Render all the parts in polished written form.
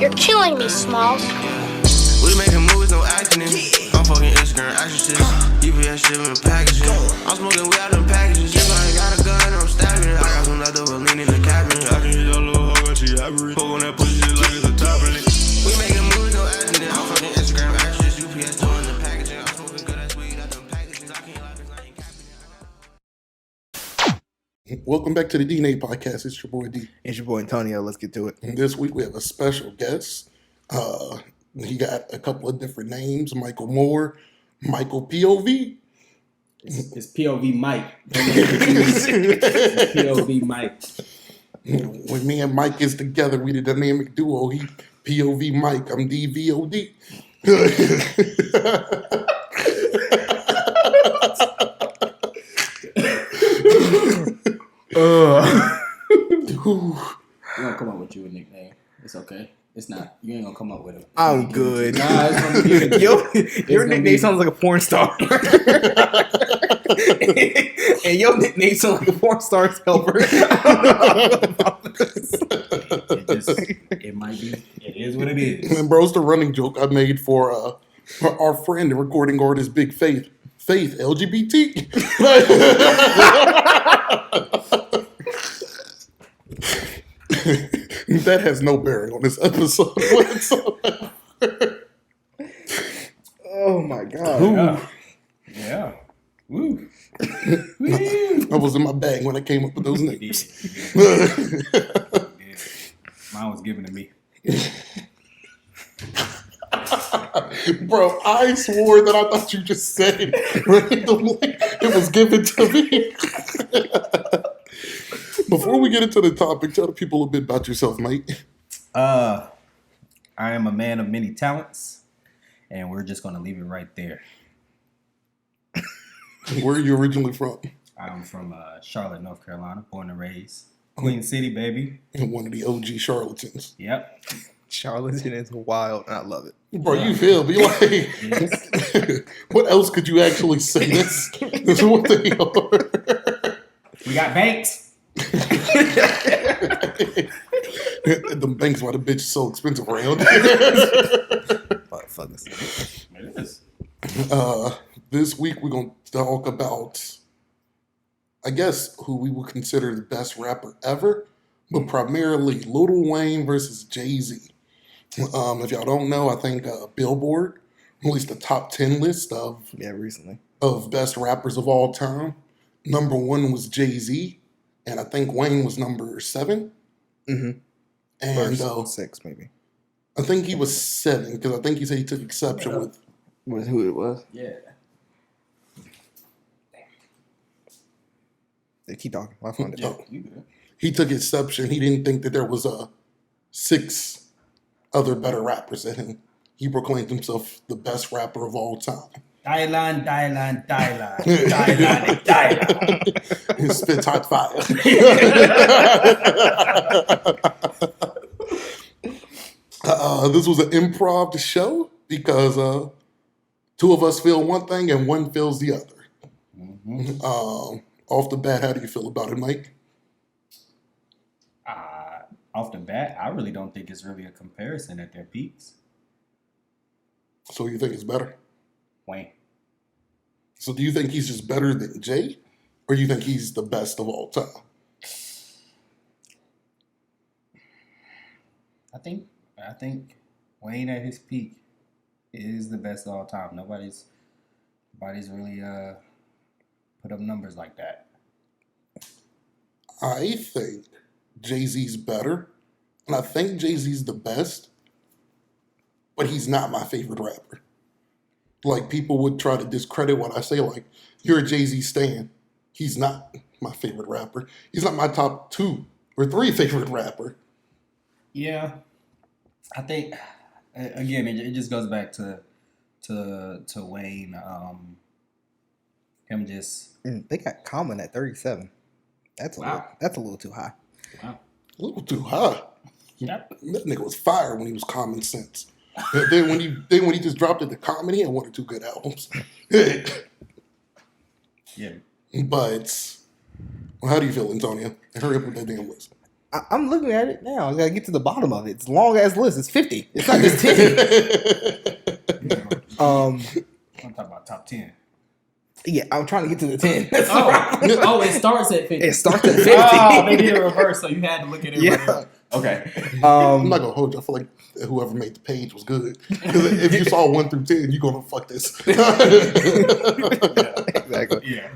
You're killing me, Smalls. We making movies, no acting in. I'm fucking Instagram action shit. UPS shipping packages. I'm smoking weed out them packages. If I ain't got a gun, I'm stabbing it. I got some leftover lean in the cabinet. I can hit your little hoe when she average. Poke on that pussy shit like it's a top in it. We making movies, no acting in. I'm fucking Instagram action shit. UPS doing the packaging. I'm smoking good ass weed out them packages. I can't lie, 'cause I ain't capping it. Welcome back to the DNA podcast. It's your boy D. It's your boy Antonio. Let's get to it. And this week we have a special guest. He got a couple of different names: Michael Moore, Michael POV. It's POV Mike. It's POV Mike. When me and Mike is together, we the dynamic duo. He POV Mike. I'm DVOD. We're gonna come up with you a nickname. It's okay. It's not. You ain't gonna come up with it. I'm good. Nah, it's gonna be Your nickname sounds like a porn star. And your nickname sounds like a porn star's helper. It might be. It is what it is. And bro, it's the running joke I made for our friend and recording artist Big Faith. Faith LGBT. That has no bearing on this episode whatsoever. Oh my god. Yeah. Woo. I was in my bag when I came up with those names. Mine was given to me. Bro, I swore that I thought you just said it randomly. It was given to me. Before we get into the topic, tell the people a bit about yourself, mate. I am a man of many talents, and we're just gonna leave it right there. Where are you originally from? I'm from Charlotte, North Carolina, born and raised. Queen City, baby. And one of the OG charlatans. Yep. Charlatan is wild, and I love it. Bro, you feel me? Like, what else could you actually say? That's what they are. We got banks. The banks why the bitch is so expensive around. Motherfuckers. It is. This week we're going to talk about, I guess, who we would consider the best rapper ever, but primarily Lil Wayne versus Jay-Z. If y'all don't know, I think Billboard released a top 10 list Recently. of best rappers of all time. Number 1 was Jay-Z, and I think Wayne was number 7. Mm-hmm. And 6, maybe. I think he was 7, because I think he said he took exception With who it was? Yeah. They keep talking. My phone. Yeah, you good. He took exception. He didn't think that there was 6 other better rappers than him. He proclaimed himself the best rapper of all time. Thailand. He spits hot fire. This was an improv show because 2 of us feel one thing and 1 feels the other. Mm-hmm. Off the bat, how do you feel about it, Mike? Off the bat, I really don't think it's really a comparison at their peaks. So you think it's better? Wayne. So do you think he's just better than Jay? Or do you think he's the best of all time? I think Wayne at his peak is the best of all time. Nobody's really put up numbers like that. I think Jay-Z's better, and I think Jay-Z's the best, but he's not my favorite rapper. Like, people would try to discredit what I say, like, you're a Jay-Z stan. He's not my favorite rapper. He's not my top 2 or 3 favorite rapper. Yeah. I think, again, it just goes back to Wayne, him just... They got Common at 37. That's a little too high. Wow. A little too high. Yep. That nigga was fire when he was Common Sense. then when he just dropped it to comedy, he had 1 or 2 good albums. Yeah. But, well, how do you feel, Antonio? Hurry up with that damn list. I'm looking at it now. I gotta get to the bottom of it. It's a long ass list. It's 50. It's not just 10. I'm talking about top 10. Yeah, I'm trying to get to the 10. It starts at 50. It starts at 50. Oh, they did it reverse, so you had to look at it. Yeah. Okay. I'm not gonna hold you. I feel like whoever made the page was good. 'Cause if you saw 1 through 10, you're gonna fuck this. Exactly. Yeah.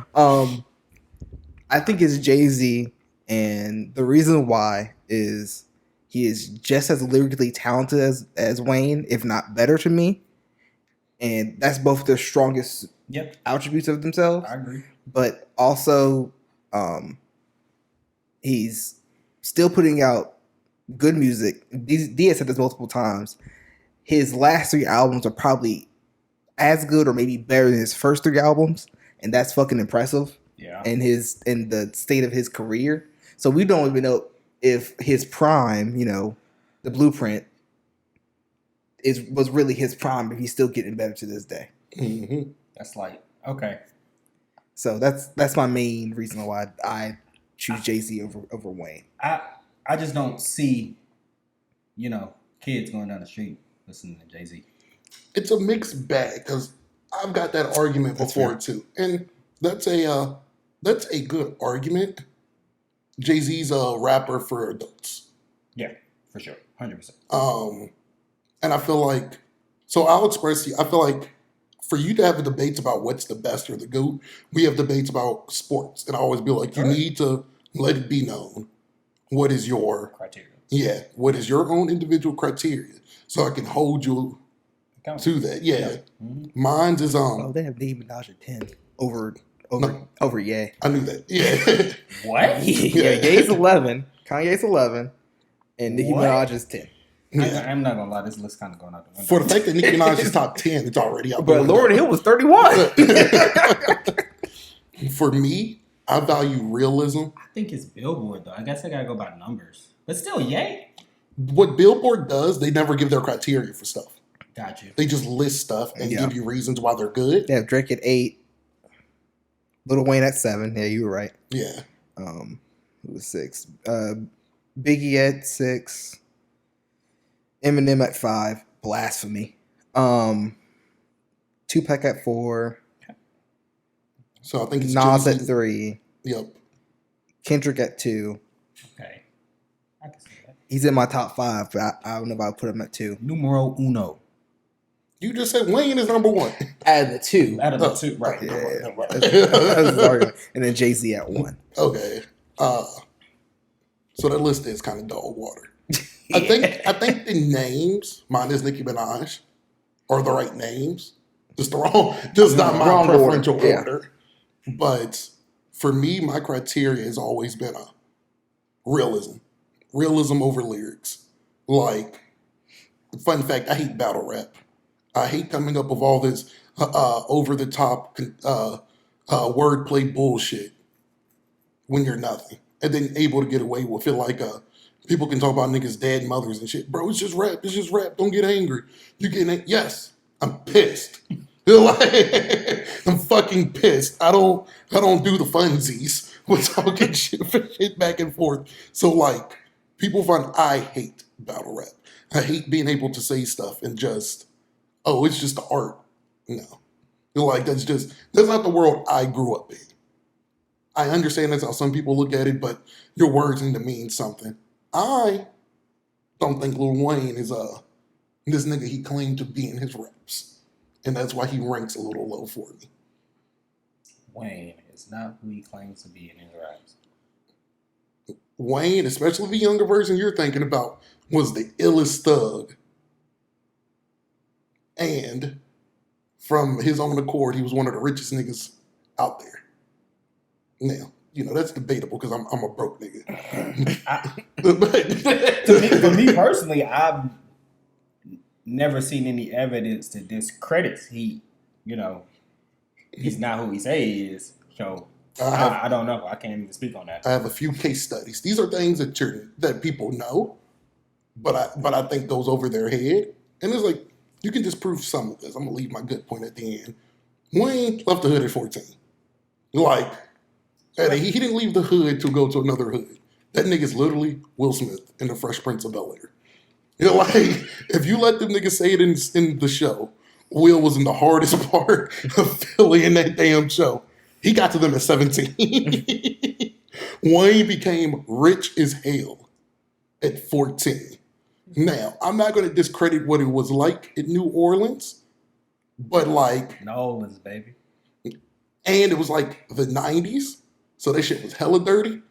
I think it's Jay-Z, and the reason why is he is just as lyrically talented as Wayne, if not better to me. And that's both their strongest attributes of themselves. I agree. But also, he's still putting out good music. D has said this multiple times. His last 3 albums are probably as good or maybe better than his first 3 albums, and that's fucking impressive. Yeah. In the state of his career, so we don't even know if his prime, the Blueprint, was really his prime. If he's still getting better to this day. Mm-hmm. That's like, okay. So that's my main reason why I choose Jay-Z over Wayne. I just don't see, kids going down the street listening to Jay-Z. It's a mixed bag because I've got that argument before too, and that's a good argument. Jay-Z's a rapper for adults. Yeah, for sure, 100%. And I feel like, so I'll express to you. I feel like for you to have debates about what's the best or the GOAT, we have debates about sports, and I always be like, you need to let it be known what is your criteria. Yeah, what is your own individual criteria, so I can hold you to that. Yeah, mine's is Oh, they have Nicki Minaj at 10 over Ye. I knew that. Yeah. What? Yeah, Ye's 11, Kanye's 11, and Nicki Minaj is 10. Yeah. I'm not gonna lie, this list kind of going out the window. For the fact that Nicki Minaj is top 10, it's already out. But Lauryn Hill was 31. For me, I value realism. I think it's Billboard, though. I guess I gotta go by numbers. But still, yay. What Billboard does, they never give their criteria for stuff. Got you. They just list stuff and give you reasons why they're good. They have Drake at 8, Lil Wayne at 7. Yeah, you were right. Yeah. Who was 6? Biggie at 6. Eminem at 5. Blasphemy. Tupac at 4. So I think it's Nas Jay-Z. at 3. Yep. Kendrick at 2. Okay, I can see that. He's in my top 5, but I don't know if I would put him at 2. Numero uno. You just said Wayne is number 1. Out of the 2. Out of the 2, right? Yeah. Right. That's his argument. And then Jay-Z at 1. Okay. So that list is kind of dog water. I think the names, mine is Nicki Minaj, are the right names. Just not my Wrong preferential order. Yeah. order. But for me, my criteria has always been a realism. Realism over lyrics. Like, fun fact, I hate battle rap. I hate coming up with all this over-the-top wordplay bullshit when you're nothing. And then able to get away with it like people can talk about niggas' dead mothers and shit. Bro, it's just rap. It's just rap. Don't get angry. You getting yes, I'm pissed. Like, I'm fucking pissed. I don't do the funsies with talking shit back and forth. So like, people find I hate battle rap. I hate being able to say stuff and just, oh, it's just the art. No. Like that's not the world I grew up in. I understand that's how some people look at it, but your words need to mean something. I don't think Lil Wayne is this nigga he claimed to be in his raps. And that's why he ranks a little low for me. Wayne is not who he claims to be in his raps. Wayne, especially the younger version you're thinking about, was the illest thug. And from his own accord, he was one of the richest niggas out there. Now, that's debatable because I'm a broke nigga. For me personally, I've never seen any evidence to discredit he's not who he say he is. So I don't know. I can't even speak on that. I have a few case studies. These are things that people know, but I think goes over their head. And it's like, you can disprove some of this. I'm gonna leave my good point at the end. Wayne left the hood at 14. Like, he didn't leave the hood to go to another hood. That nigga's literally Will Smith in The Fresh Prince of Bel-Air. You know, like, if you let them niggas say it in the show, Will was in the hardest part of Philly in that damn show. He got to them at 17. Wayne became rich as hell at 14. Now, I'm not going to discredit what it was like in New Orleans, but like... Nolans, baby. And it was like the 90s, so that shit was hella dirty.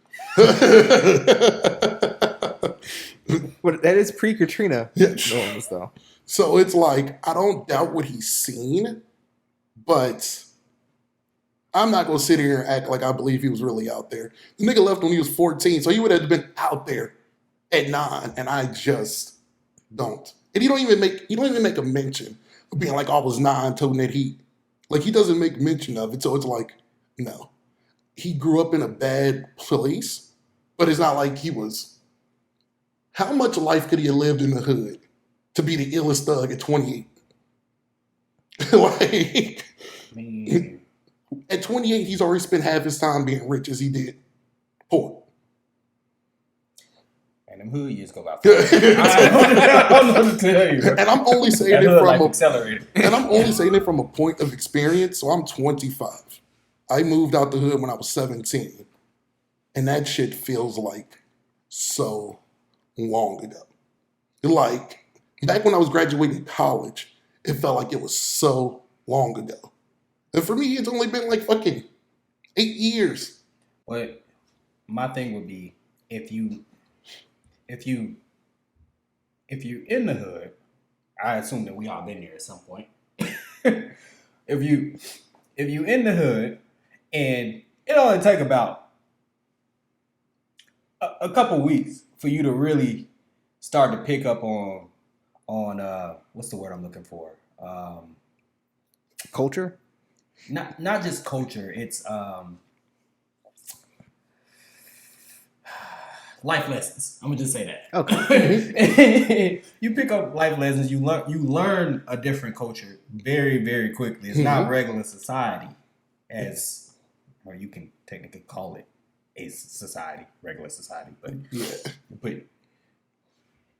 But that is pre-Katrina. Yeah. No, though. So it's like, I don't doubt what he's seen, but I'm not going to sit here and act like I believe he was really out there. The nigga left when he was 14, so he would have been out there at 9, and I just don't. And he don't even make a mention of being like, I was 9 toting that heat. Like, he doesn't make mention of it, so it's like, no. He grew up in a bad place, but it's not like he was... How much life could he have lived in the hood to be the illest thug at 28? Like, Man. at 28, he's already spent half his time being rich as he did poor. And them hood years go by fast. I don't know what to tell you. And I'm only saying That it hood from like a, accelerated. and I'm only saying it from a point of experience. So I'm 25. I moved out the hood when I was 17, and that shit feels like so long ago. Like, back when I was graduating college, it felt like it was so long ago. And for me, it's only been like fucking 8 years. But my thing would be if you in the hood, I assume that we all been there at some point. if you in the hood, and it only take about a couple weeks for you to really start to pick up on what's the word I'm looking for? Culture? Not just culture, it's life lessons. I'm gonna just say that. Okay. You pick up life lessons. You learn a different culture very, very quickly. It's not regular society, or you can technically call it a society, regular society. But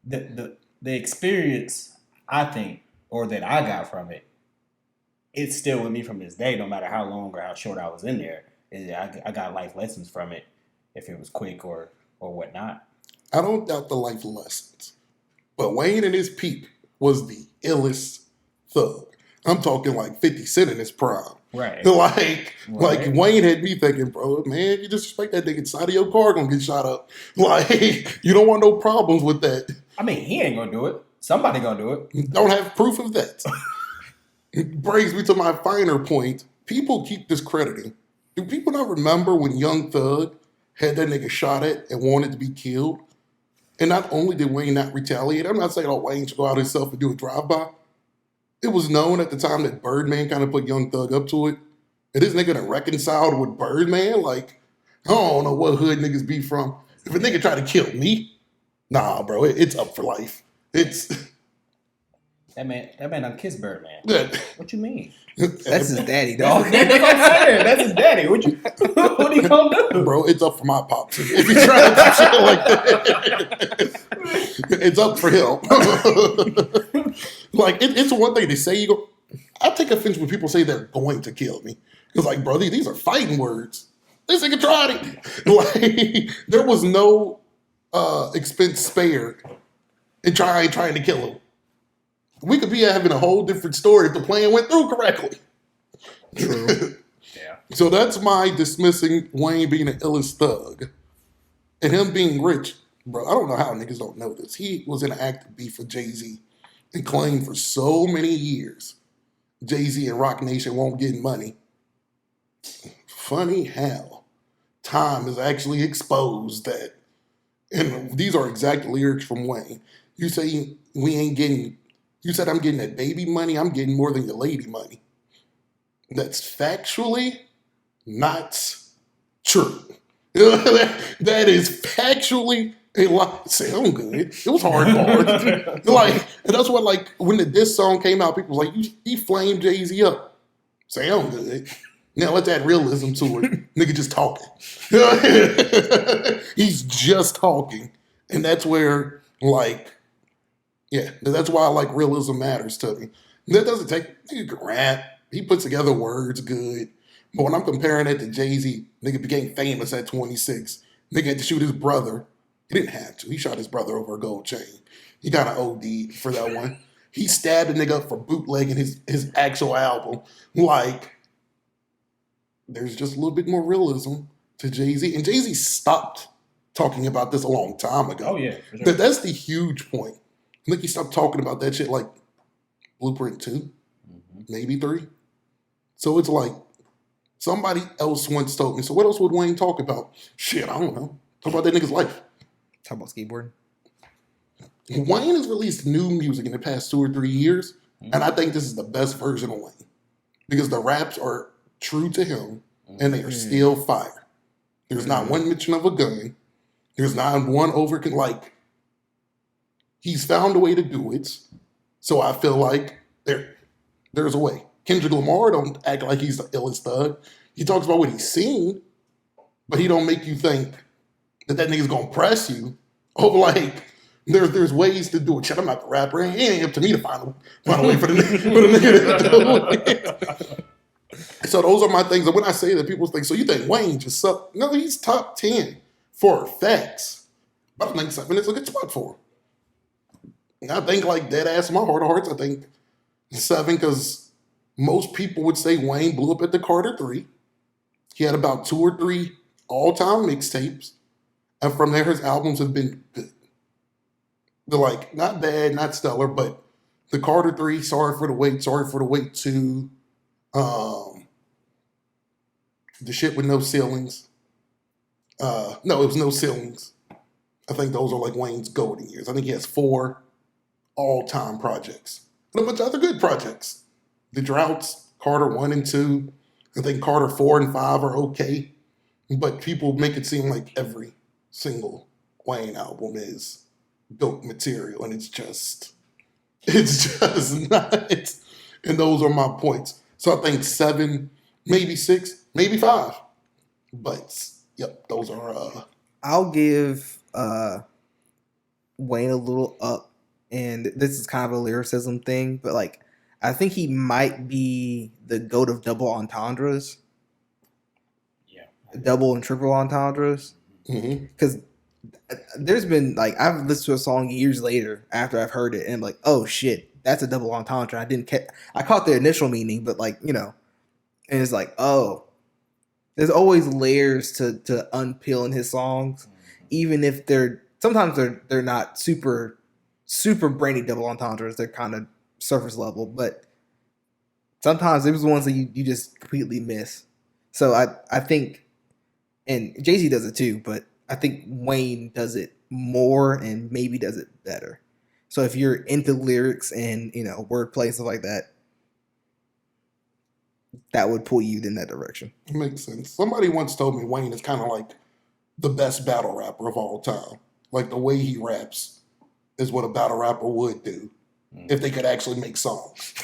the experience, I think, or that I got from it, it's still with me from this day. No matter how long or how short I was in there, I got life lessons from it. If it was quick or whatnot. I don't doubt the life lessons. But Wayne and his peep was the illest thug. I'm talking like 50 Cent in his prime. Right. Like Wayne had me thinking, bro, man, you disrespect that nigga, side of your car gonna get shot up. Like, you don't want no problems with that. I mean, he ain't gonna do it. Somebody gonna do it. Don't have proof of that. It brings me to my finer point. People keep discrediting. Do people not remember when Young Thug had that nigga shot at and wanted to be killed? And not only did Wayne not retaliate, I'm not saying, oh, Wayne should go out himself and do a drive-by. It was known at the time that Birdman kind of put Young Thug up to it. And this nigga done reconciled with Birdman. Like, I don't know what hood niggas be from. If a nigga try to kill me, nah, bro, it's up for life. It's... That man done kissed Birdman. Yeah. What you mean? That's his daddy, dog. That's what I'm saying. That's his daddy. What he gonna do? Bro, it's up for my pops. If he's trying to do shit like that, it's up for him. Like, it's one thing to say you go. I take offense when people say they're going to kill me. It's like, bro, these are fighting words. This nigga tried it. Like, there was no expense spared in trying to kill him. We could be having a whole different story if the plan went through correctly. True. Yeah. So that's my dismissing Wayne being an illest thug. And him being rich, bro, I don't know how niggas don't know this. He was in an active beef with Jay-Z and claimed for so many years Jay-Z and Roc Nation won't get money. Funny how time has actually exposed that. And these are exact lyrics from Wayne. You say you said I'm getting that baby money, I'm getting more than your lady money. That's factually not true. That is factually a lie. Sound good. It was hardcore. Like, and that's what, like, when the diss song came out, people was like, he flamed Jay-Z up. Sound good. Now let's add realism to it. Nigga just talking. He's just talking. And that's where, like, yeah, that's why I like realism matters to me. That doesn't take, nigga can rap. He puts together words good. But when I'm comparing it to Jay-Z, nigga became famous at 26. Nigga had to shoot his brother. He didn't have to. He shot his brother over a gold chain. He got an OD for that one. He stabbed a nigga up for bootlegging his actual album. Like, there's just a little bit more realism to Jay-Z. And Jay-Z stopped talking about this a long time ago. Oh, yeah. For sure. That's the huge point. I think he stopped talking about that shit like Blueprint 2, maybe 3. So it's like somebody else once told me, so what else would Wayne talk about? Shit, I don't know. Talk about that nigga's life. Talk about skateboarding. Wayne has released new music in the past 2 or 3 years, and I think this is the best version of Wayne because the raps are true to him and they are still fire. There's not one mention of a gun. There's not one like, he's found a way to do it. So I feel like there's a way. Kendrick Lamar don't act like he's the illest thug. He talks about what he's seen, but he don't make you think that nigga's gonna press you. Oh, like, there's ways to do it. Shit, I'm not the rapper. It ain't up to me to find a way for the nigga to do it. So those are my things. And when I say that, people think, so you think Wayne just sucked? No, he's top 10 for facts. But I think 7 is a good spot for him. And I think, like, dead ass in my heart of hearts, I think 7, because most people would say Wayne blew up at the Carter 3. He had about 2 or 3 all-time mixtapes. And from there, his albums have been good. They're like, not bad, not stellar, but the Carter 3, Sorry for the Wait 2, the shit with no ceilings. No, it was No Ceilings. I think those are like Wayne's golden years. I think he has 4 all-time projects. And a bunch of other good projects. The Droughts, Carter 1 and 2. I think Carter 4 and 5 are okay. But people make it seem like every single Wayne album is dope material. And it's just not. And those are my points. So I think 7, maybe 6, maybe 5. But, yep, those are... I'll give Wayne a little up. And this is kind of a lyricism thing. But, like, I think he might be the GOAT of double entendres. Yeah. Double and triple entendres. Because there's been, like, I've listened to a song years later after I've heard it. And I'm like, oh, shit. That's a double entendre. I caught the initial meaning, but, like, you know, and it's like, oh, there's always layers to unpeel in his songs, even if sometimes they're not super brainy double entendres. They're kind of surface level, but sometimes there's ones that you just completely miss. So I think, and Jay-Z does it too, but I think Wayne does it more and maybe does it better. So if you're into lyrics and, you know, wordplay and stuff like that, that would pull you in that direction. It makes sense. Somebody once told me Wayne is kind of like the best battle rapper of all time. Like, the way he raps is what a battle rapper would do if they could actually make songs.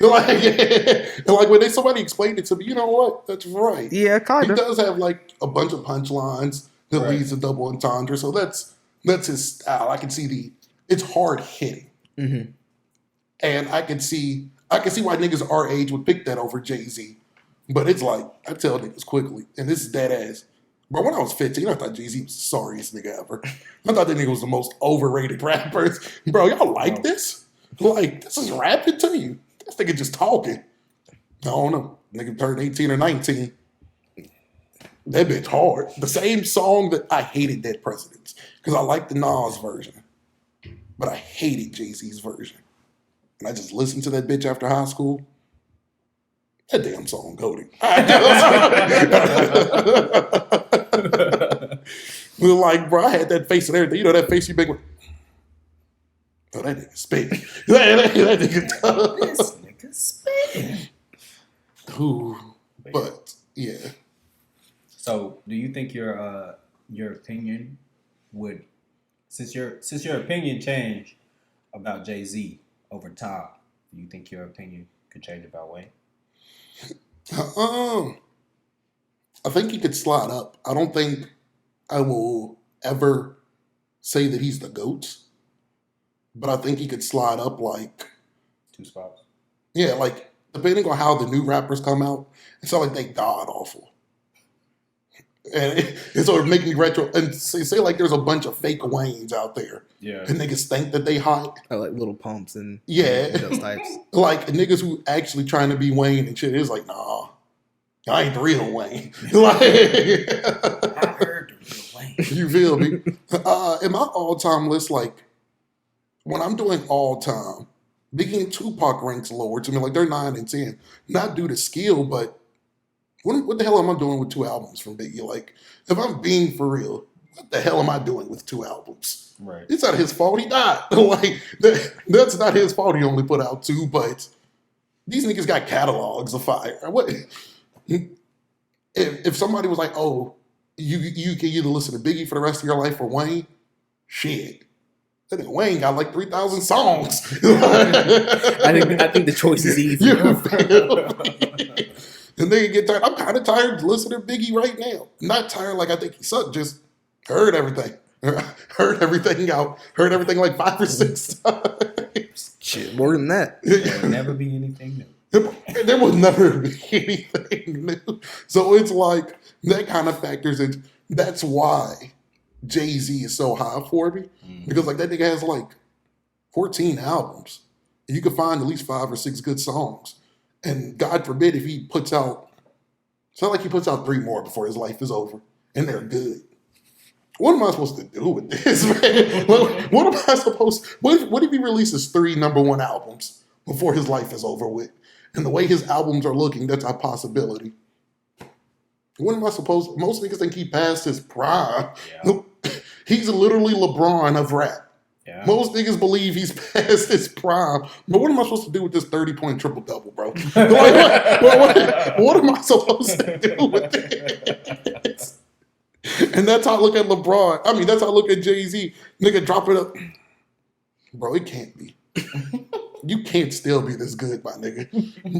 like when somebody explained it to me, you know what? That's right. Yeah, kind of. He does have like a bunch of punchlines that leads to double entendre. So that's his style. I can see it's hard hitting. And I can see why niggas our age would pick that over Jay-Z. But it's like, I tell niggas quickly, and this is dead ass. Bro, when I was 15, I thought Jay-Z was the sorriest nigga ever. I thought that nigga was the most overrated rapper. Bro, y'all like this? Like, this is rapping to you. This nigga just talking. I don't know. Nigga turned 18 or 19. That bitch hard. The same song that I hated Dead Presidents. Because I liked the Nas version. But I hated Jay-Z's version. And I just listened to that bitch after high school. That damn song goated. Like, bro, I had that face and everything. You know that face you make with, oh, that nigga spit. that nigga does. This nigga spit. Ooh, but yeah. So, do you think your opinion would, since your opinion changed about Jay-Z over time, do you think your opinion could change about Wayne? I think he could slide up. I don't think I will ever say that he's the GOAT, but I think he could slide up like 2 spots. Yeah, like depending on how the new rappers come out, it's not like they god awful. And it sort of make me retro and say like there's a bunch of fake Waynes out there. Yeah. And niggas think that they hot. I like little pumps and Yeah. those types. Like niggas who actually trying to be Wayne and shit is like, nah, I ain't the real Wayne. Like, I heard the real Wayne. you feel me? In my all-time list, like when I'm doing all-time, Biggie and Tupac ranks lower to me. Like they're 9 and 10. Not due to skill, but what the hell am I doing with 2 albums from Biggie? Like, if I'm being for real, what the hell am I doing with 2 albums? Right. It's not his fault he died. Like, that's not his fault he only put out 2, but these niggas got catalogs of fire. What if somebody was like, oh, you can either listen to Biggie for the rest of your life or Wayne? Shit. That nigga Wayne got like 3,000 songs. I think the choice is easy. You feel me? And they get tired. I'm kind of tired listening to Biggie right now. Not tired like I think he sucked, just heard everything. Heard everything out. Heard everything like 5 or 6 times. Shit, more than that. There'll never be anything new. There will never be anything new. So it's like that kind of factors in. That's why Jay-Z is so high for me. Because like that nigga has like 14 albums. You can find at least 5 or 6 good songs. And God forbid if he puts out, it's not like he puts out 3 more before his life is over. And they're good. What am I supposed to do with this, man? What am I supposed, what if he releases 3 #1 albums before his life is over with? And the way his albums are looking, that's a possibility. What am I supposed, most niggas think he passed his prime. Yeah. He's literally LeBron of rap. Yeah. Most niggas believe he's past his prime. But what am I supposed to do with this 30-point triple-double, bro? What am I supposed to do with this? And that's how I look at LeBron. I mean, that's how I look at Jay-Z. Nigga, drop it up. Bro, it can't be. You can't still be this good, my nigga.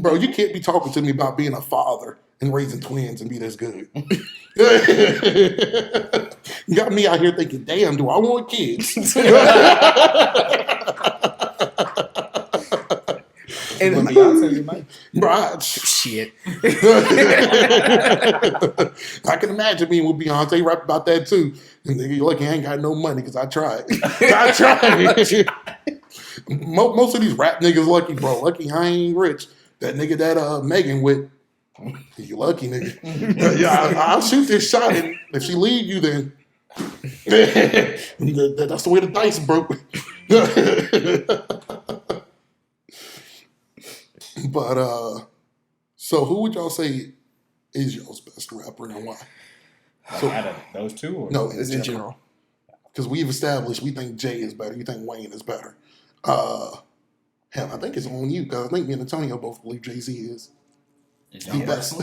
Bro, you can't be talking to me about being a father and raising twins and be this good. You got me out here thinking, damn, do I want kids? And Beyonce, Mike. Bro, shit. I can imagine me with Beyonce rap about that too. And nigga, look, I ain't got no money because I tried. I tried. Most of these rap niggas lucky, bro. Lucky I ain't rich. That nigga that Megan with, you lucky nigga. Yeah, I'll shoot this shot, and if she leave you, then that's the way the dice broke. But so who would y'all say is y'all's best rapper and why? So out of those 2? Or? No, It's in general. because we've established we think Jay is better. You think Wayne is better. Hell, I think it's on you because I think me and Antonio both believe Jay-Z is the best.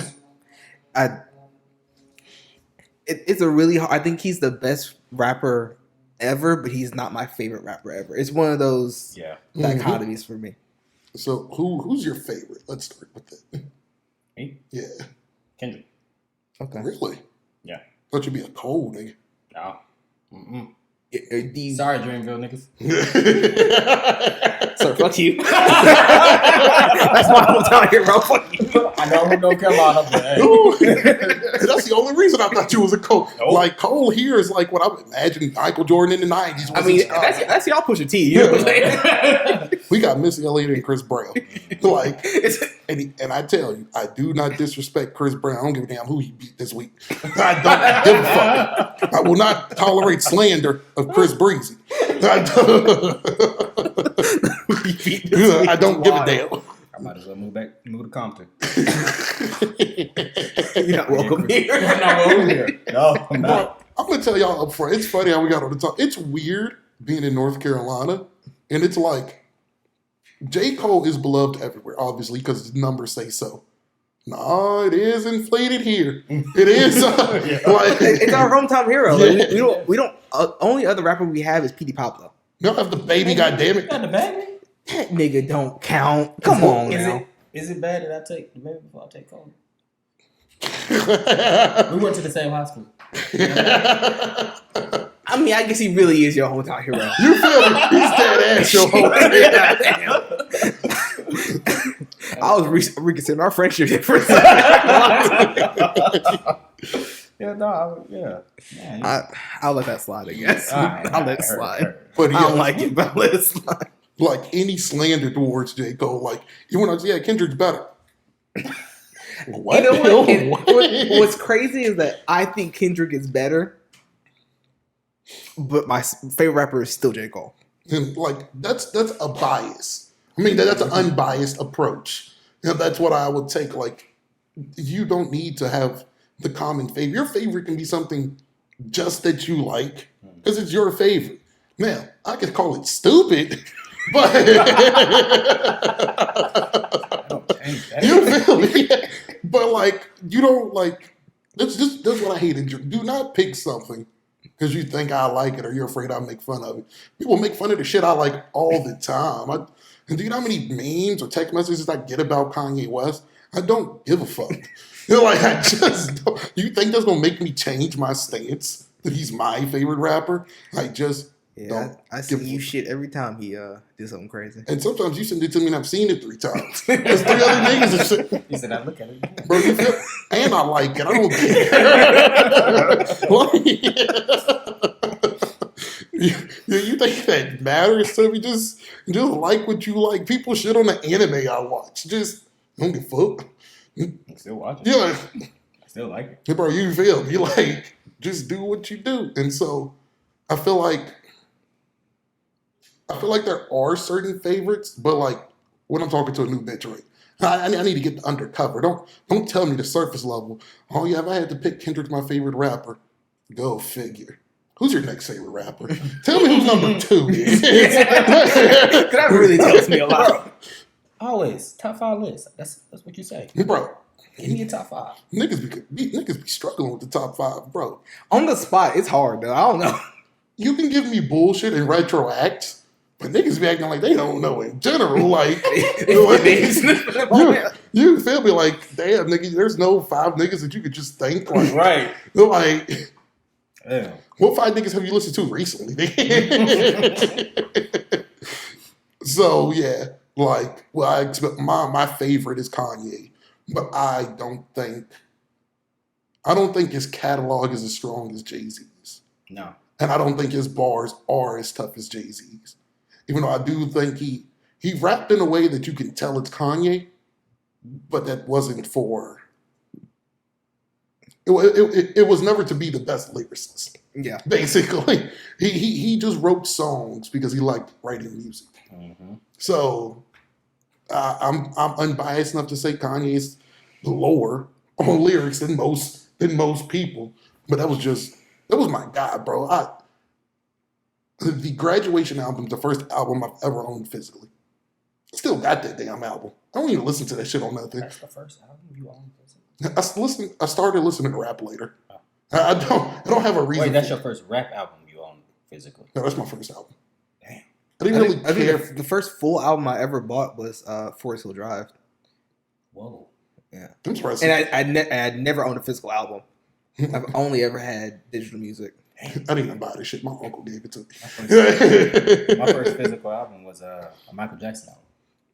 It's a really hard. I think he's the best rapper ever, but he's not my favorite rapper ever. It's one of those dichotomies for me. So who's your favorite? Let's start with that. Me? Yeah. Kendrick. Okay. Really? Yeah. Thought you'd be a cold nigga. No. Mm-mm. These, Sorry, Dreamville niggas. so fuck you. That's why I'm telling you, bro. Fuck you. I know who don't care about him, but hey. That's the only reason I thought you was a Cole. Nope. Like Cole here is like what I would imagine Michael Jordan in the 90s. I mean, that's y'all Pusha T. You know what I'm saying? We got Missy Elliott and Chris Brown. Like, and I tell you, I do not disrespect Chris Brown. I don't give a damn who he beat this week. I don't give a fuck. I will not tolerate slander of Chris Breezy. I don't give a damn. I might as well move to Compton. You're not welcome here. I'm not welcome here. No, I'm not. I'm gonna tell y'all up front. It's funny how we got on the top. It's weird being in North Carolina, and it's like J. Cole is beloved everywhere, obviously, because the numbers say so. No, it is inflated here. It is like It's our hometown hero. Like, Yeah. we don't. Only other rapper we have is P.D. Pablo. You don't have the baby, goddammit. Got the baby? That nigga don't count. Come on now. Is it bad that I take the baby before I take Cole? We went to the same high school. I mean, I guess he really is your hometown hero. You feel me? He's dead ass your hometown. I was reconsidering our friendship here for a second. I'll let that slide, I guess. I'll let it slide. But I don't like it, but I'll let it slide. Like any slander towards J. Cole, like you want to, Kendrick's better. What? You know what? What's crazy is that I think Kendrick is better, but my favorite rapper is still J. Cole. And like that's a bias. I mean that's an unbiased approach. That's what I would take. Like you don't need to have the common favorite. Your favorite can be something just that you like because it's your favorite. Now I could call it stupid, but you feel me? But like you don't like. That's what I hate. Do not pick something because you think I like it or you're afraid I'll make fun of it. People make fun of the shit I like all the time. And do you know how many memes or text messages I get about Kanye West? I don't give a fuck. Like I just don't. You think that's gonna make me change my stance that he's my favorite rapper? I just don't. I see you shit every time he did something crazy. And sometimes you send it to me and I've seen it 3 times. There's 3 other niggas and shit. He said, I look at it. Bro, you feel, and I like it. I don't care. You think that matters to me? Just like what you like. People shit on the anime I watch. Just don't give a fuck. I still watch it. Yeah. I still like it. Hey, bro, you feel me? Like, just do what you do. And so I feel like there are certain favorites, but like when I'm talking to a new bitch, right? I need to get the undercover. Don't tell me the surface level. Oh yeah, if I had to pick Kendrick my favorite rapper, go figure. Who's your next favorite rapper? Tell me who's number 2 is. That really tells me a lot. Always top 5 list. That's what you say. Bro, Give me a top 5. niggas be struggling with the top 5, bro. On the spot, it's hard though. I don't know. You can give me bullshit and retroact, but niggas be acting like they don't know in general. Like, you feel me? Like, damn, nigga, there's no 5 niggas that you could just think like, Right. Like, Damn. what 5 niggas have you listened to recently? So yeah, like, well, I expect my favorite is Kanye, but I don't think his catalog is as strong as Jay-Z's. No. And I don't think his bars are as tough as Jay-Z's. Even though I do think he rapped in a way that you can tell it's Kanye, but that wasn't for... It was never to be the best lyricist. Yeah. Basically. He just wrote songs because he liked writing music. Mm-hmm. So I'm unbiased enough to say Kanye's lower on lyrics than most people. But that was my guy, bro. The Graduation album, the first album I've ever owned physically. Still got that damn album. I don't even listen to that shit on nothing. That's the first album you own. I started listening to rap later. Oh. I don't have a reason. Wait, that's your first rap album you own physically? No, that's my first album. Damn. I didn't really care. The first full album I ever bought was Forest Hill Drive. Whoa. Yeah. Impressive. And I had never owned a physical album. I've only ever had digital music. I didn't even buy this shit. My uncle gave it to me. My first physical album was a Michael Jackson album.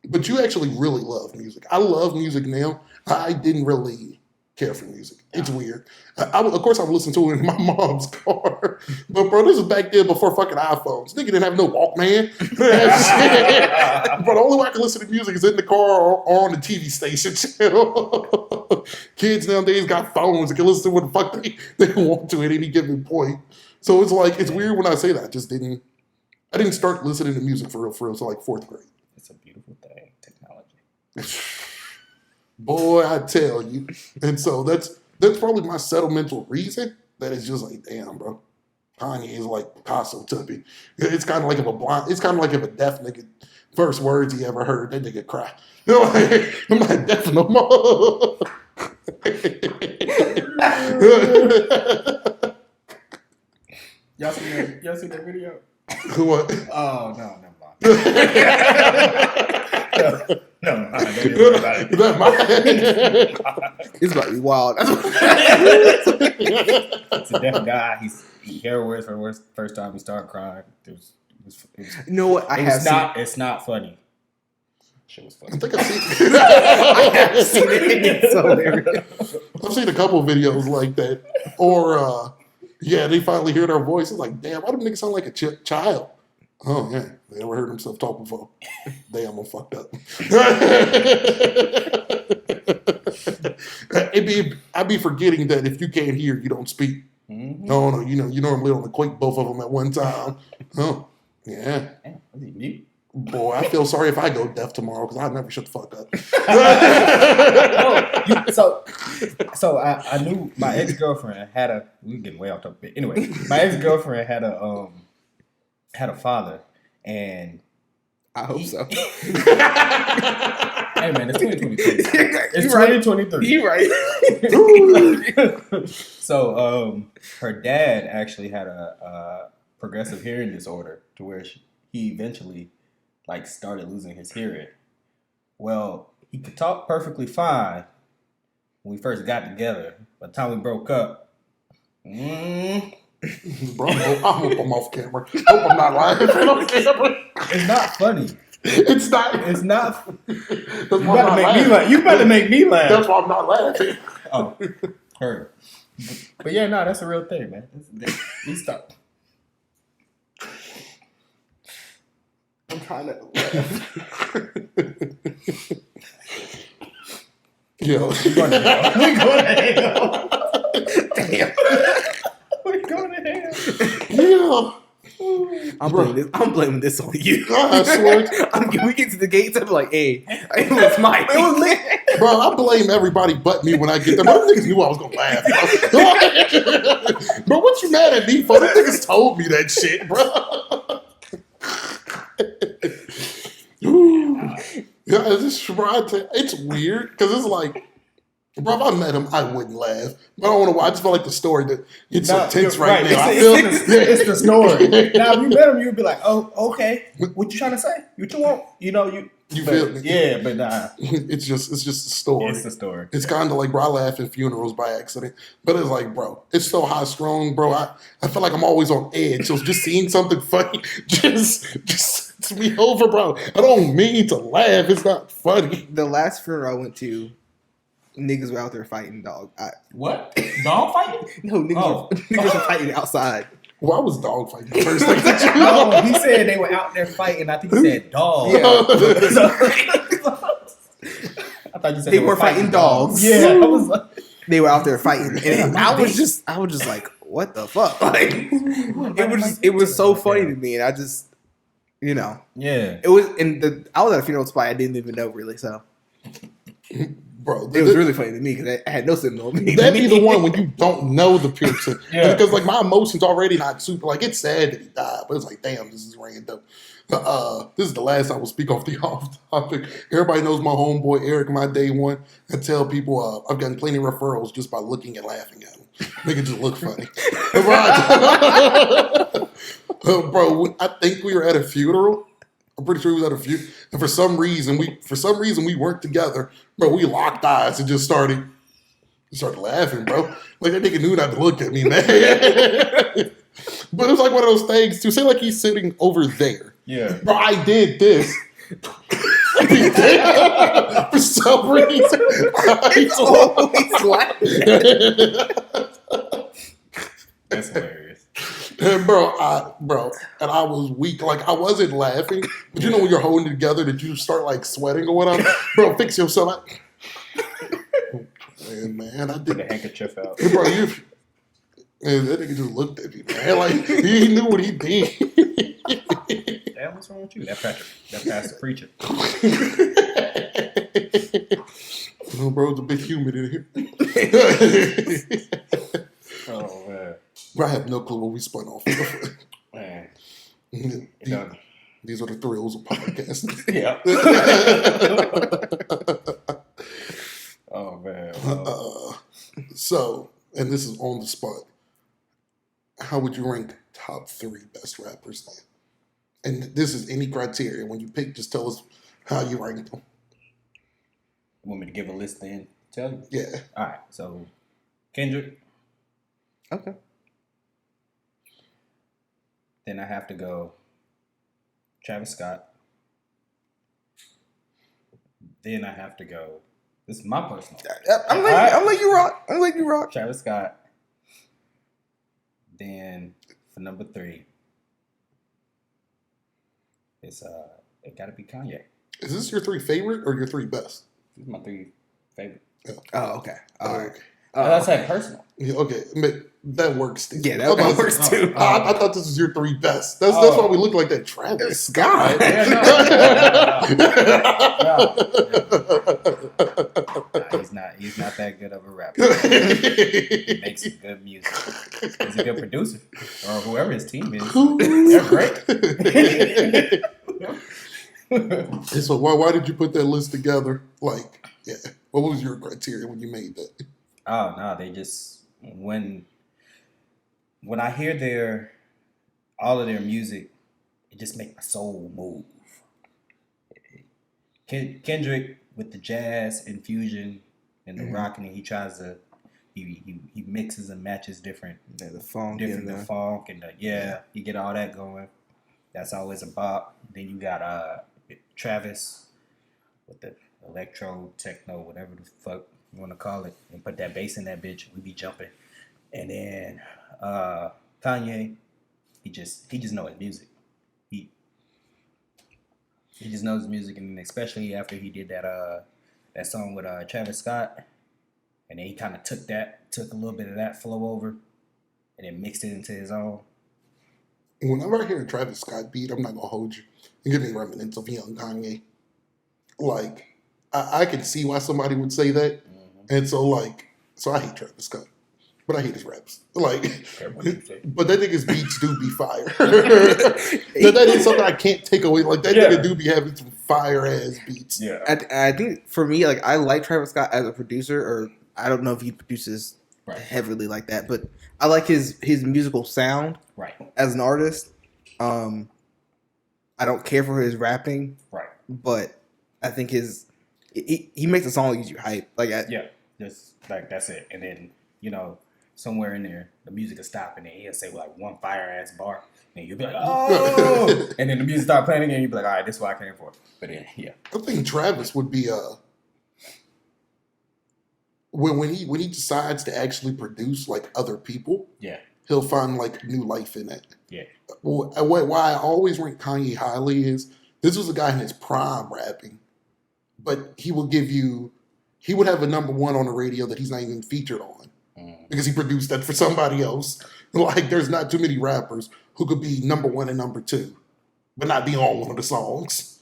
But you actually really love music. I love music now. I didn't really care for music. It's weird. Of course, I would listen to it in my mom's car. But bro, this was back then before fucking iPhones. Nigga didn't have no Walkman. But the only way I can listen to music is in the car or on the TV station channel. Kids nowadays got phones and can listen to what the fuck they want to at any given point. So it's like, it's weird when I say that. I didn't start listening to music for real until like 4th grade. It's a beautiful thing, technology. Boy, I tell you. And so that's probably my sentimental reason that it's just like, damn, bro. Kanye is like Picasso to me. It's kind of like if a deaf nigga, first words he ever heard, that nigga cry. You know, like, I'm not deaf no more. Y'all see that video? What? Oh no, never mind. No, I don't even know about it. That might- It's about to be wild. It's a deaf guy. He heard words for the first time. He started crying. It was You know what? It's not funny. Shit was I funny. think I've seen. It's so hilarious. I've seen a couple videos like that, or they finally hear their voice. It's like, damn, why do niggas sound like a child? Oh yeah, they never heard himself talk before. Damn, I'm fucked up. I'd be forgetting that if you can't hear, you don't speak. Mm-hmm. No, you normally don't equate both of them at one time. Oh, yeah. Damn, was he mute? Boy, I feel sorry if I go deaf tomorrow because I never shut the fuck up. So I knew my ex-girlfriend had a. We're getting way off topic. Anyway, my ex-girlfriend had a father, and I hope so. hey man, it's 2023. It's 2023. You right. So her dad actually had a progressive hearing disorder to where he eventually like started losing his hearing. Well, he could talk perfectly fine when we first got together. By the time we broke up, Bro, I hope I'm off camera. I hope I'm not lying on camera. it's not funny. It's not. It's not. That's You why I'm about to not make me laughing. laugh. You about to make me laugh. That's why I'm not laughing. Oh, heard. But yeah, no, that's a real thing, man. We stop. I'm trying to laugh. Yo. We're going to hell. We're going to hell. Damn. We're going to hell. Yeah. I'm blaming this on you. I swear. We get to the gates. I'm like, hey, it was Mike. It was me. Bro, I blame everybody but me when I get there. Bro, them niggas knew I was gonna laugh. Bro, what you mad at me for? Them niggas told me that shit, bro. Yeah, it's weird because it's like, bro, if I met him, I wouldn't laugh. But I don't know why. I just feel like the story that it's so tense right now. It's the story. Now, if you met him, you'd be like, "Oh, okay. What you trying to say? You two want? You feel me? Yeah, but nah. It's just a story. It's the story. It's kind of like, bro, I laugh at funerals by accident. But it's like, bro, it's so high strung, bro. I feel like I'm always on edge. So just seeing something funny just sets me over, bro. I don't mean to laugh. It's not funny. The last funeral I went to, niggas were out there fighting, dog. What? Dog fighting? No, niggas were fighting outside. Why was dog fighting the first thing that you No, he said they were out there fighting. I think he said dog. Yeah. I thought you said They were fighting dogs. Yeah, I was like, They were out there fighting, and Yeah, I was just like, what the fuck? Like, it was so funny to me, and I just, yeah. it was. And I was at a funeral spot I didn't even know really, so Bro, it was really funny to me because I had no signal on me. that'd be the one when you don't know the person. Yeah. Because like my emotions already not super, like it's sad that he died, but it's like, damn, this is random. This is the last I will speak off topic. Everybody knows my homeboy Eric, my day one. I tell people I've gotten plenty of referrals just by looking and laughing at him. Make it just look funny. Bro, I think we were at a funeral. I'm pretty sure we was at a funeral. And for some reason we weren't together. Bro, we locked eyes and just started laughing, bro. Like that nigga knew not to look at me, man. But it was like one of those things too. Say like he's sitting over there. Yeah. Bro, I did this. For some reason, It's always laughing. That's hilarious. And bro, I was weak. Like I wasn't laughing, but you know when you're holding it together that you start like sweating or whatever. Bro, fix yourself. Man, I Put did. the handkerchief out. Bro, man, that nigga just looked at me, man. Like he knew what he did. Damn, what's wrong with you? That pastor preacher. No, bro, it's a bit humid in here. Oh man. Bro, I have no clue what we spun off. Man. These are the thrills of podcasting. Yeah. Oh man. So, and this is on the spot. How would you rank top 3 best rappers then? And this is any criteria. When you pick, just tell us how you rank them. Want me to give a list then? Tell you. Yeah. All right. So Kendrick. Okay. Then I have to go Travis Scott. Then I have to go. This is my personal. I'm letting you rock. Travis Scott. Then for number 3, it's it gotta be Kanye. Is this your 3 favorite or your 3 best? These are my 3 favorite. Oh, okay. All right. That's like personal. Yeah, okay, but that works. Too. Yeah, that works too. I thought this was your 3 best. That's why we look like that. Travis Scott. Yeah, no. He's not that good of a rapper. He makes some good music. He's a good producer, or whoever his team is. They're great. And so why did you put that list together? Like, yeah, what was your criteria when you made that? Oh no, they just when I hear all of their music, it just makes my soul move. Kendrick with the jazz infusion and the rocking, and he tries to he mixes and matches different The funk and the you get all that going. That's always a bop. Then you got Travis with the electro, techno, whatever the fuck you want to call it, and put that bass in that bitch. We be jumping. And then Kanye, he just know his music. He just knows his music, and especially after he did that song with Travis Scott, and then he kind of took a little bit of that flow over, and then mixed it into his own. Whenever I hear a Travis Scott beat, I'm not gonna hold you. It gives me remnants of young Kanye. Like, I can see why somebody would say that, and so I hate Travis Scott, but I hate his raps. Like, but that nigga's beats do be fire. that is something I can't take away. Like, that nigga do be having some fire ass beats. Yeah, I think for me, like, I like Travis Scott as a producer, or I don't know if he produces heavily like that, but I like his musical sound. Right. As an artist, I don't care for his rapping. Right. But I think he makes a song that gives you hype. Like, just like that's it. And then somewhere in there, the music will stop, and then he'll say like one fire ass bar, and you'll be like, oh, and then the music start playing again. You'll be like, all right, this is what I came for. But then, I think Travis would be when he decides to actually produce like other people. Yeah. He'll find like new life in it. Yeah. Why I always rank Kanye highly is this was a guy in his prime rapping, but he would have a number 1 on the radio that he's not even featured on because he produced that for somebody else. Like, there's not too many rappers who could be number 1 and number 2, but not be on one of the songs.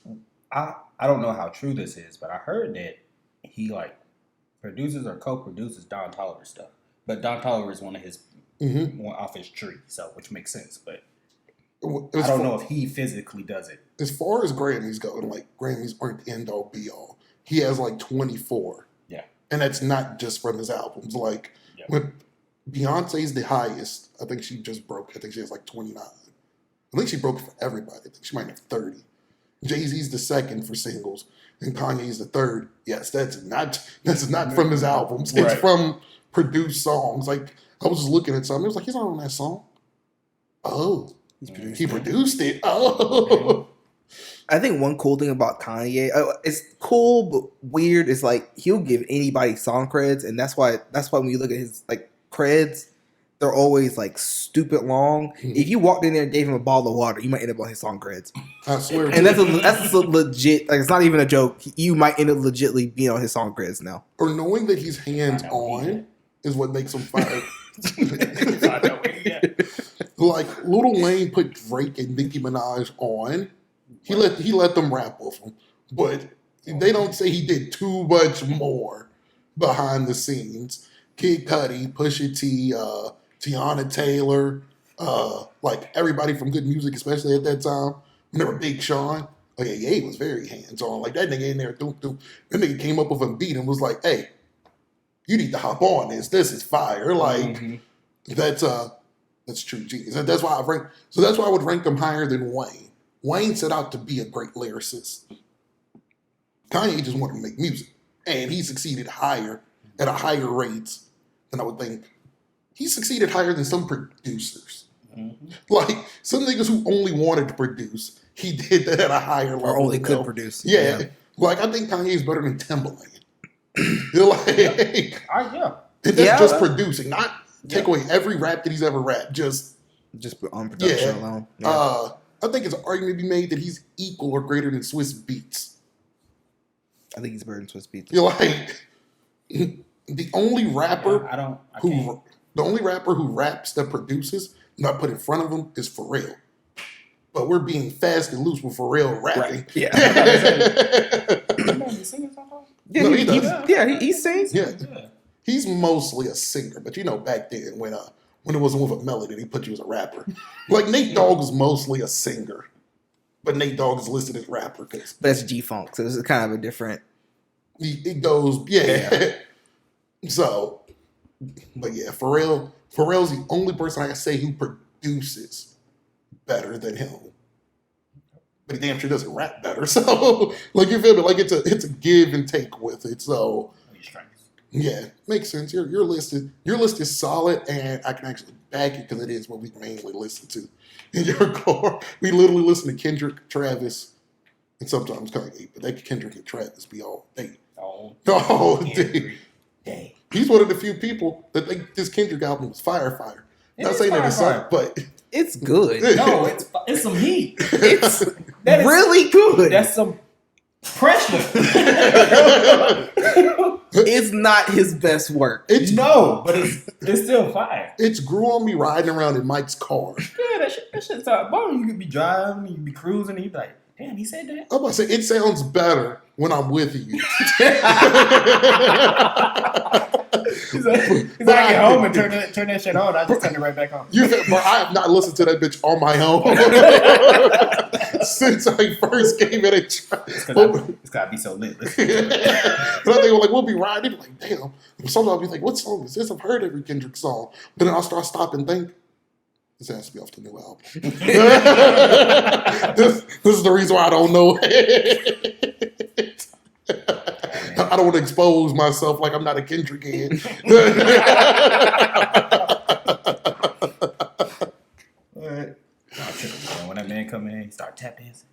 I don't know how true this is, but I heard that he like produces or co-produces Don Toliver stuff, but Don Toliver is one of his one off his tree, so which makes sense. But I don't know if he physically does it. As far as Grammys go, like, Grammys aren't the end all be all. He has like 24. Yeah. And that's not just from his albums. Like, when Beyonce's the highest, I think she just broke. I think she has like 29. I think she broke for everybody. I think she might have 30. Jay-Z's the second for singles, and Kanye's the third. Yes, that's not from his albums. It's from produced songs. Like, I was just looking at something. It was like, he's not on that song. Oh. He produced it. Oh. I think one cool thing about Kanye, it's cool but weird. Is like he'll give anybody song creds, and that's why when you look at his like creds, they're always like stupid long. If you walked in there and gave him a bottle of water, you might end up on his song creds. I swear. And that's a legit. Like, it's not even a joke. You might end up legitly being on his song creds now. Or knowing that he's hands on is what makes him fire. Like, Lil Wayne put Drake and Nicki Minaj on. He let them rap with him, but they don't say he did too much more behind the scenes. Kid Cudi, Pusha T, Tiana Taylor, like everybody from Good Music, especially at that time. Remember Big Sean? Like, Ye was very hands on. Like, that nigga in there, that nigga came up with a beat and was like, "Hey, you need to hop on this. This is fire." Like, that's true genius. And that's why I would rank him higher than Wayne. Wayne set out to be a great lyricist. Kanye just wanted to make music. and he succeeded higher at a higher rate than I would think. He succeeded higher than some producers. Mm-hmm. Like some niggas who only wanted to produce, he did that at a higher level. Or only than could them. produce. Yeah. Like I think Kanye's better than Timbaland. You're like, Yeah. and that's just producing, not take away every rap that he's ever rapped. Just on production alone. Yeah. I think it's an argument to be made that he's equal or greater than Swiss Beats. I think he's better than Swiss Beats. You're like the only rapper the only rapper who raps that produces, not put in front of him, is Pharrell. But we're being fast and loose with Pharrell rapping. Right. Yeah. Yeah, no, he does. He sings. Yeah. He's mostly a singer, but back then when it wasn't with a melody, they put you as a rapper. Like Nate Dogg was mostly a singer, but Nate Dogg is listed as rapper because that's G-Funk, so this is kind of a different. It goes, So, but yeah, Pharrell's the only person I can say who produces better than him. But he damn sure doesn't rap better. So, like you feel me? Like it's a give and take with it. So, yeah, makes sense. Your list is solid, and I can actually back it because it is what we mainly listen to in your car. We literally listen to Kendrick, Travis, and sometimes Kanye. But that Kendrick and Travis be all day. All day. He's one of the few people that think this Kendrick album was fire. Not saying that it sucked, but it's good. No, it's some heat. It's really good. That's some pressure. It's not his best work. But it's still fire. It's grew on me riding around in Mike's car. Yeah, that shit's out. You could be driving, you could be cruising, and you be like, damn, he said that. I'm about to say it sounds better when I'm with you. He's like, I get home and turn that shit on. I just turn it right back on. But I have not listened to that bitch on my own since I first gave it a try. It's gotta be so lit. But I think we'll be riding. Be like, damn. Sometimes I'll be like, what song is this? I've heard every Kendrick song. But then I'll stop and think, this has to be off the new album. This is the reason why I don't know it. I don't want to expose myself like I'm not a Kendrick head. When that man come in, he start tap dancing.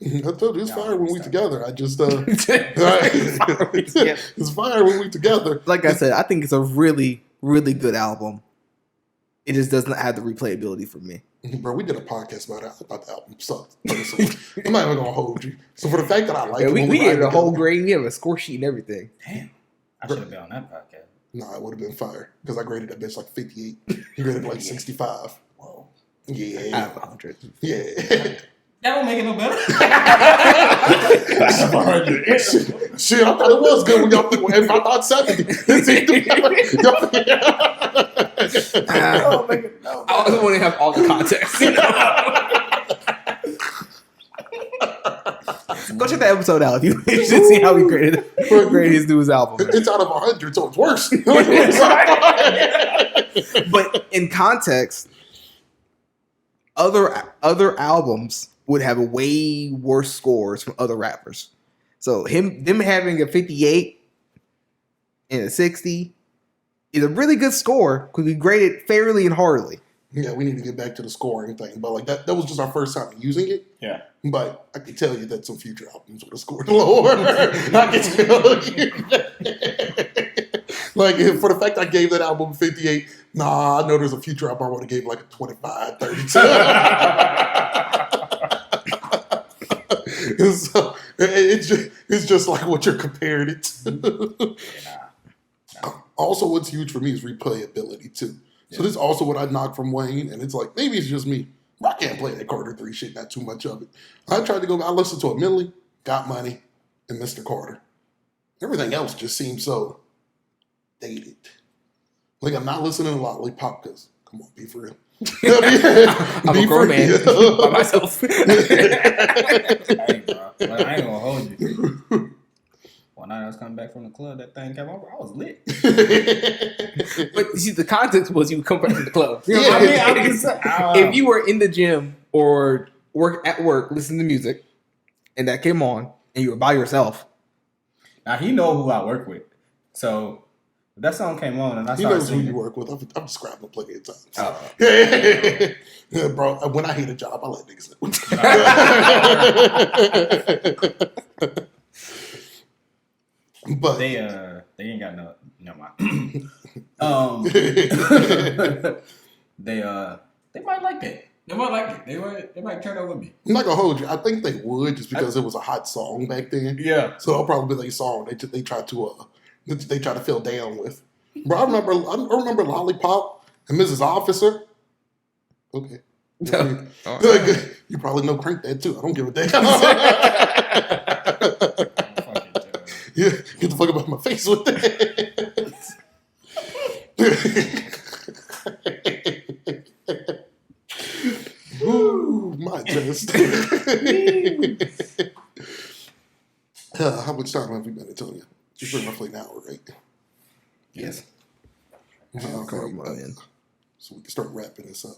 I told you it's fire when we together. I just it's fire when we together. Like I said, I think it's a really, really good album. It just does not have the replayability for me. Bro, we did a podcast about it. I thought the album sucked. I'm not even gonna hold you. So for the fact that I like it, we gave it a whole grade. We have a score sheet and everything. Damn, I should have been on that podcast. Nah, it would have been fire because I graded that bitch like 58. You graded like 65. Whoa. Yeah. Out of 100. Yeah. That don't make it no better. Shit, I thought it was good when y'all think, if I thought 70. I also want to have all the context. Go check that episode out if you should see how we graded his newest album. It's out of 100, so it's worse. But in context, other albums would have way worse scores from other rappers. So them having a 58 and a 60 is a really good score because we graded fairly and hardly. Yeah, we need to get back to the scoring thing, but like that was just our first time using it. Yeah, but I can tell you that some future albums would have scored lower. I can tell you. Like for the fact I gave that album 58, I know there's a future album I would have gave like a 25, 32. So it's just like what you're comparing it to. Also, what's huge for me is replayability too. So this is also what I knock from Wayne, and it's like maybe it's just me. I can't play that Carter 3 shit, not too much of it. I tried to go. I listened to a Millie, Got Money, and Mr. Carter. Everything else just seems so dated. Like I'm not listening to Lollipop because come on, be for real. I'm a grown man by myself. Hey, bro. Like, I ain't gonna hold you. One night I was coming back from the club, that thing came over. I was lit. But you see, the context was you come back from the club. You know Yeah, what I mean? I'm just saying, If you were in the gym or at work listening to music, and that came on, and you were by yourself, Now he know who I work with, so that song came on and I He started knows who singing. you work with. I've described him plenty of times. Oh. Yeah, bro. When I hate a job, I let niggas know. But They ain't got no mind. They might like that. They might like it. They might turn over me. I'm not gonna hold you. I think they would just because it was a hot song back then. Yeah. So it'll probably be their song. They try to fill down with. Bro, I remember Lollipop and Mrs. Officer. Okay. You probably know Crank That too. I don't give a damn. Yeah, get the fuck up my face with that. Ooh, my chest. How much time have we been, Antonio? Just been roughly an hour, right? Yes. Okay, so we can start wrapping this up.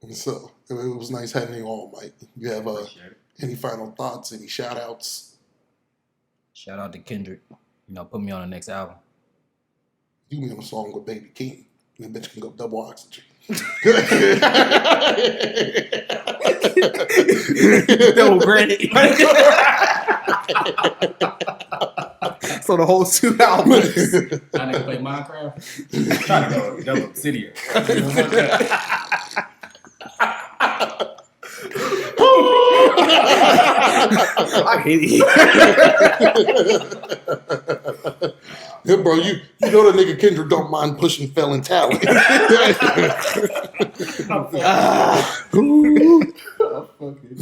And so it was nice having you on, Mike. You have any final thoughts? Any shout outs? Shout out to Kendrick. Put me on the next album. You be on a song with Baby King. And that bitch can go double oxygen. Double granny. So the whole 2 albums. I nigga play Minecraft. I'm trying to go double Obsidian. I hate you. Yeah, bro, you know the nigga Kendrick don't mind pushing felon talent.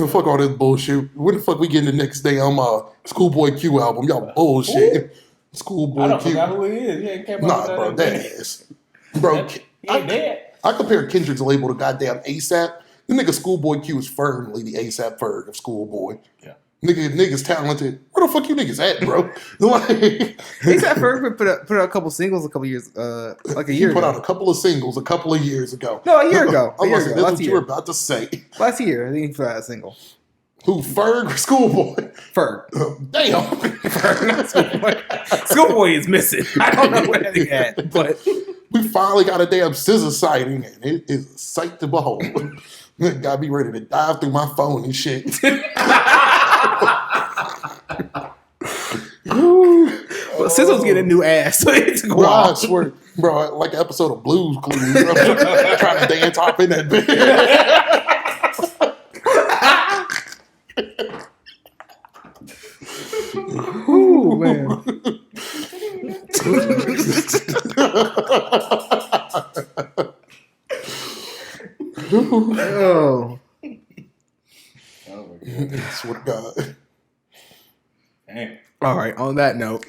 Fuck all this bullshit. When the fuck we getting the next damn Schoolboy Q album? Y'all bullshit. Schoolboy I don't Q. forgot who he is. He ain't came Nah, out bro, with that ass. Bro, He ain't dead. I compare Kendrick's label to goddamn ASAP. The nigga Schoolboy Q is firmly the ASAP Ferg of Schoolboy. Yeah. Niggas talented. Where the fuck you niggas at, bro? Like, ASAP Ferg put out a couple singles a couple years, like a year he put ago. out a couple of singles a couple of years ago. No, a year ago. I was like, that's Last what you year. were about to say. Last year, I think he put out a single. Who, Ferg or Schoolboy? Ferg. Damn. Schoolboy is missing. I don't know where he at, but We finally got a damn scissor sighting, and it is a sight to behold. Got me ready to dive through my phone and shit. well, Scissor's getting a new ass, so it's Bro, I swear, bro, like an episode of Blues Clues. Bro, trying to dance off in that bitch. Ooh, man. Oh. I swear to God. Dang. All right, on that note,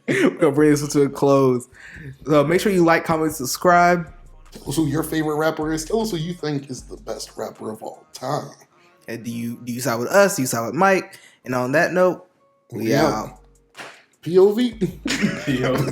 we're going to bring this to a close. Make sure you like, comment, subscribe. Tell us who your favorite rapper is. Tell us who you think is the best rapper of all time. And do you side with us? Do you side with Mike? And on that note, we out. POV. POV.